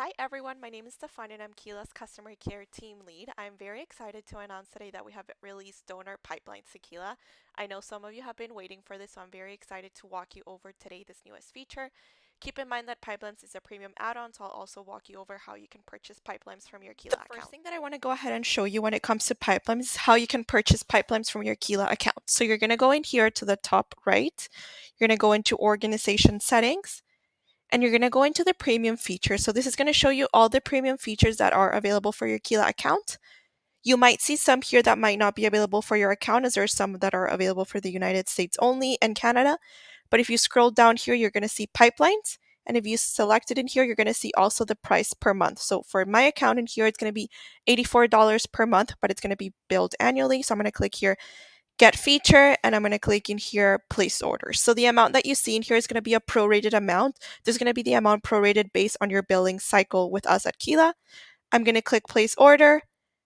Hi everyone, my name is Stefania and I'm Keela's customer care team lead. I'm very excited to announce today that we have released donor pipelines to Keela. I know some of you have been waiting for this, so I'm very excited to walk you over today this newest feature. Keep in mind that pipelines is a premium add-on, so I'll also walk you over how you can purchase pipelines from your Keela account. The first thing that I want to go ahead and show you when it comes to pipelines is how you can purchase pipelines from your Keela account. So you're going to go in here to the top right. You're going to go into organization settings and you're going to go into the premium features. So this is going to show you all the premium features that are available for your Keela account. You might see some here that might not be available for your account, as there are some that are available for the United States only and Canada. But if you scroll down here, you're going to see pipelines. And if you select it in here, you're going to see also the price per month. So for my account in here, it's going to be $84 per month, but it's going to be billed annually. So I'm going to click here, get feature, and I'm going to click in here, place orders. So the amount that you see in here is going to be a prorated amount. This is going to be the amount prorated based on your billing cycle with us at Keela. I'm going to click place order.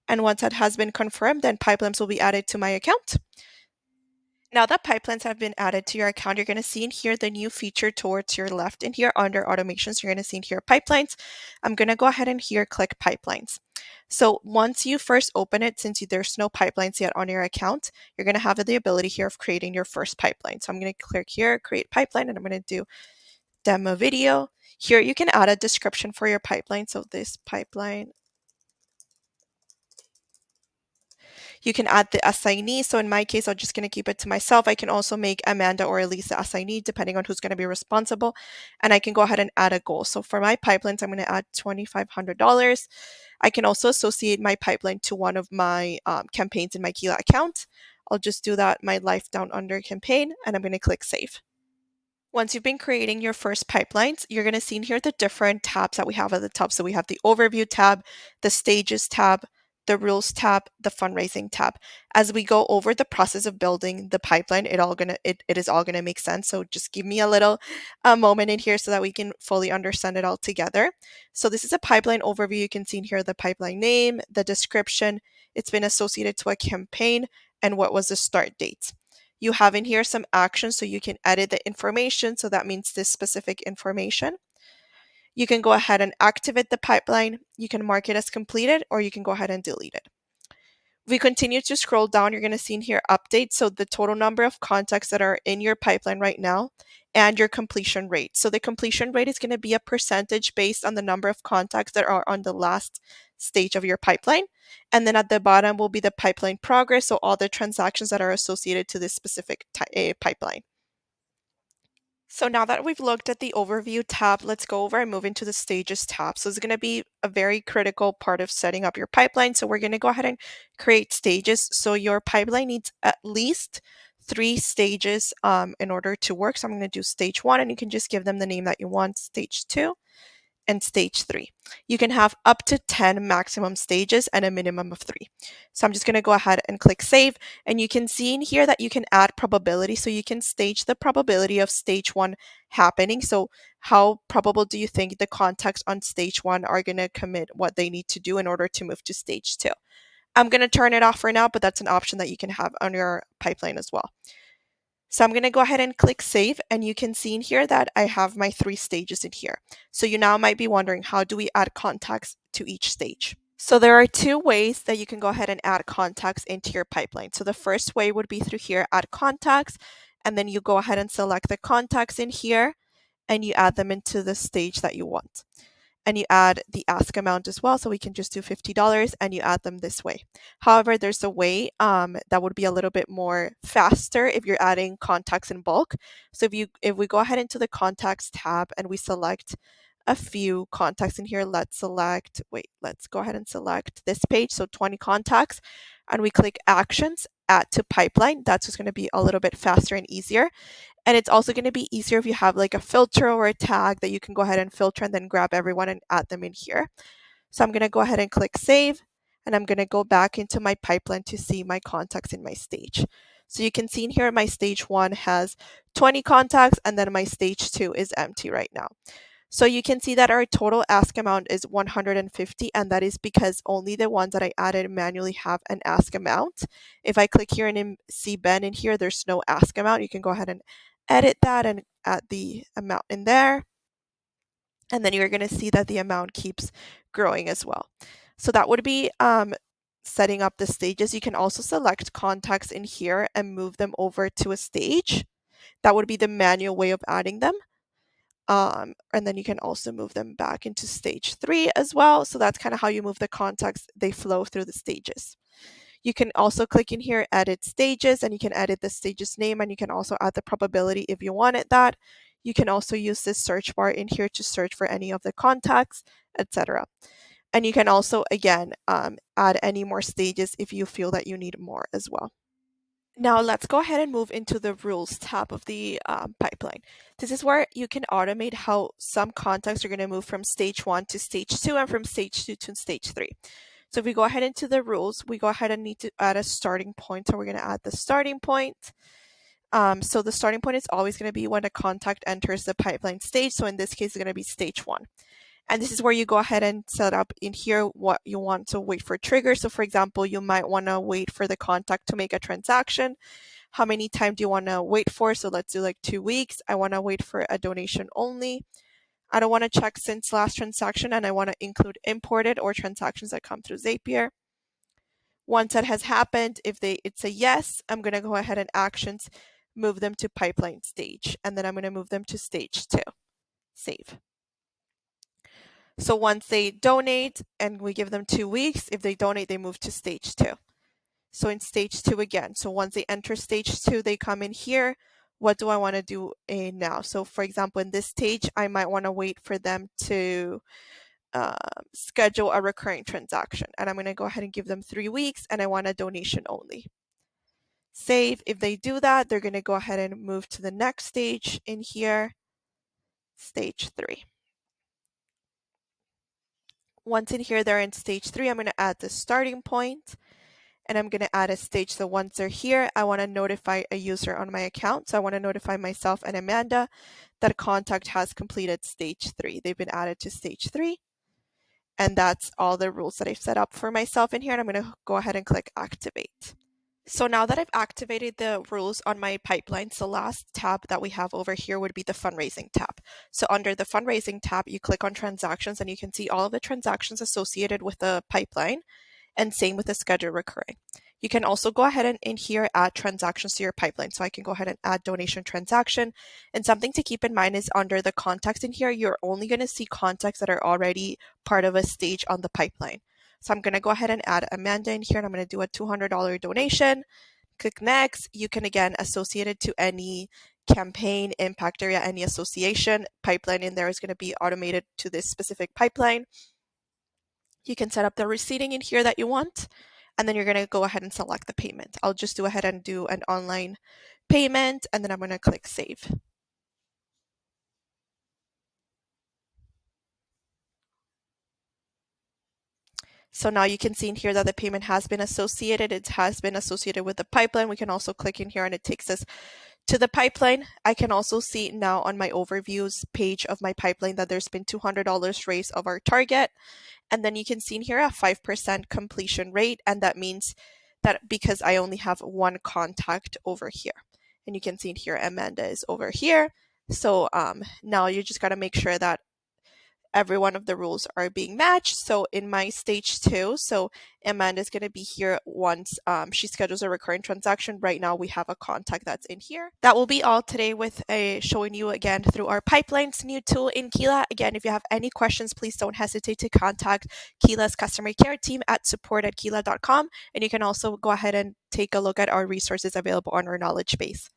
And once that has been confirmed, then pipelines will be added to my account. Now that pipelines have been added to your account, you're going to see in here the new feature towards your left in here under automations. You're going to see in here pipelines. I'm going to go ahead and here click pipelines. So once you first open it, since there's no pipelines yet on your account, you're going to have the ability here of creating your first pipeline. So I'm going to click here, create pipeline, and I'm going to do demo video. Here you can add a description for your pipeline. So this pipeline, you can add the assignee. So in my case, I'm just going to keep it to myself. I can also make Amanda or Elise the assignee, depending on who's going to be responsible. And I can go ahead and add a goal. So for my pipelines, I'm going to add $2,500. I can also associate my pipeline to one of my campaigns in my Keela account. I'll just do that, my life down under campaign, and I'm going to click save. Once you've been creating your first pipelines, you're going to see in here the different tabs that we have at the top. So we have the overview tab, the stages tab, the rules tab, the fundraising tab. As we go over the process of building the pipeline, it is all gonna make sense. So just give me a little moment in here so that we can fully understand it all together. So this is a pipeline overview. You can see in here the pipeline name, the description, it's been associated to a campaign, and what was the start date. You have in here some actions so you can edit the information. So that means this specific information. You can go ahead and activate the pipeline. You can mark it as completed, or you can go ahead and delete it. If we continue to scroll down, you're going to see in here updates. So the total number of contacts that are in your pipeline right now and your completion rate. So the completion rate is going to be a percentage based on the number of contacts that are on the last stage of your pipeline. And then at the bottom will be the pipeline progress. So all the transactions that are associated to this specific pipeline. So now that we've looked at the overview tab, let's go over and move into the stages tab. So it's going to be a very critical part of setting up your pipeline. So we're going to go ahead and create stages. So your pipeline needs at least 3 stages in order to work. So I'm going to do stage 1, and you can just give them the name that you want, stage 2 and stage 3. You can have up to 10 maximum stages and a minimum of 3. So I'm just going to go ahead and click save, and you can see in here that you can add probability. So you can stage the probability of stage 1 happening. So how probable do you think the contacts on stage 1 are going to commit what they need to do in order to move to stage 2? I'm going to turn it off for now, but that's an option that you can have on your pipeline as well. So I'm going to go ahead and click save, and you can see in here that I have my 3 stages in here. So you now might be wondering, how do we add contacts to each stage? So there are 2 ways that you can go ahead and add contacts into your pipeline. So the first way would be through here, add contacts, and then you go ahead and select the contacts in here and you add them into the stage that you want. And you add the ask amount as well. So we can just do $50 and you add them this way. However, there's a way that would be a little bit more faster if you're adding contacts in bulk. So if we go ahead into the contacts tab and we select a few contacts in here, let's go ahead and select this page. So 20 contacts, and we click actions, add to pipeline. That's just going to be a little bit faster and easier. And it's also going to be easier if you have like a filter or a tag that you can go ahead and filter and then grab everyone and add them in here. So I'm going to go ahead and click save, and I'm going to go back into my pipeline to see my contacts in my stage. So you can see in here my stage 1 has 20 contacts, and then my stage 2 is empty right now. So you can see that our total ask amount is 150, and that is because only the ones that I added manually have an ask amount. If I click here and see Ben in here, there's no ask amount. You can go ahead and edit that and add the amount in there. And then you're going to see that the amount keeps growing as well. So that would be setting up the stages. You can also select contacts in here and move them over to a stage. That would be the manual way of adding them. And then you can also move them back into stage 3 as well. So that's kind of how you move the contacts. They flow through the stages. You can also click in here, edit stages, and you can edit the stage's name, and you can also add the probability if you wanted that. You can also use this search bar in here to search for any of the contacts, etc. And you can also, again, add any more stages if you feel that you need more as well. Now let's go ahead and move into the rules tab of the pipeline. This is where you can automate how some contacts are going to move from stage 1 to stage 2 and from stage 2 to stage 3. So if we go ahead into the rules, we go ahead and need to add a starting point. So we're going to add the starting point. So the starting point is always going to be when a contact enters the pipeline stage. So in this case, it's going to be stage 1. And this is where you go ahead and set up in here what you want to wait for triggers. So for example, you might want to wait for the contact to make a transaction. How many time do you want to wait for? So let's do like 2 weeks. I want to wait for a donation only. I don't want to check since last transaction, and I want to include imported or transactions that come through Zapier. Once that has happened, if it's a yes, I'm going to go ahead and actions, move them to pipeline stage, and then I'm going to move them to stage 2. Save. So once they donate and we give them 2 weeks, if they donate, they move to stage 2. So in stage 2 again. So once they enter stage 2, they come in here. What do I want to do now? So for example, in this stage, I might want to wait for them to schedule a recurring transaction. And I'm going to go ahead and give them 3 weeks, and I want a donation only. Save. If they do that, they're going to go ahead and move to the next stage in here, stage 3. Once in here, they're in stage 3, I'm going to add the starting point, and I'm going to add a stage. So once they're here, I want to notify a user on my account. So I want to notify myself and Amanda that a contact has completed stage 3. They've been added to stage 3. And that's all the rules that I've set up for myself in here. And I'm going to go ahead and click activate. So now that I've activated the rules on my pipelines, the last tab that we have over here would be the fundraising tab. So under the fundraising tab, you click on transactions, and you can see all of the transactions associated with the pipeline, and same with the schedule recurring. You can also go ahead and in here add transactions to your pipeline. So I can go ahead and add donation transaction. And something to keep in mind is under the contacts in here, you're only going to see contacts that are already part of a stage on the pipeline. So I'm going to go ahead and add Amanda in here, and I'm going to do a $200 donation. Click next. You can again associate it to any campaign, impact area, any association. Pipeline in there is going to be automated to this specific pipeline. You can set up the receipting in here that you want, and then you're going to go ahead and select the payment. I'll just go ahead and do an online payment, and then I'm going to click save. So now you can see in here that the payment has been associated. It has been associated with the pipeline. We can also click in here and it takes us to the pipeline. I can also see now on my overviews page of my pipeline that there's been $200 raised of our target. And then you can see in here a 5% completion rate. And that means that because I only have one contact over here. And you can see in here, Amanda is over here. So now you just got to make sure that every one of the rules are being matched. So in my stage 2, so Amanda is going to be here once she schedules a recurring transaction. Right now we have a contact that's in here. That will be all today with showing you again through our pipelines new tool in Keela. Again, if you have any questions, please don't hesitate to contact Keela's customer care team at support@keela.com. And you can also go ahead and take a look at our resources available on our knowledge base.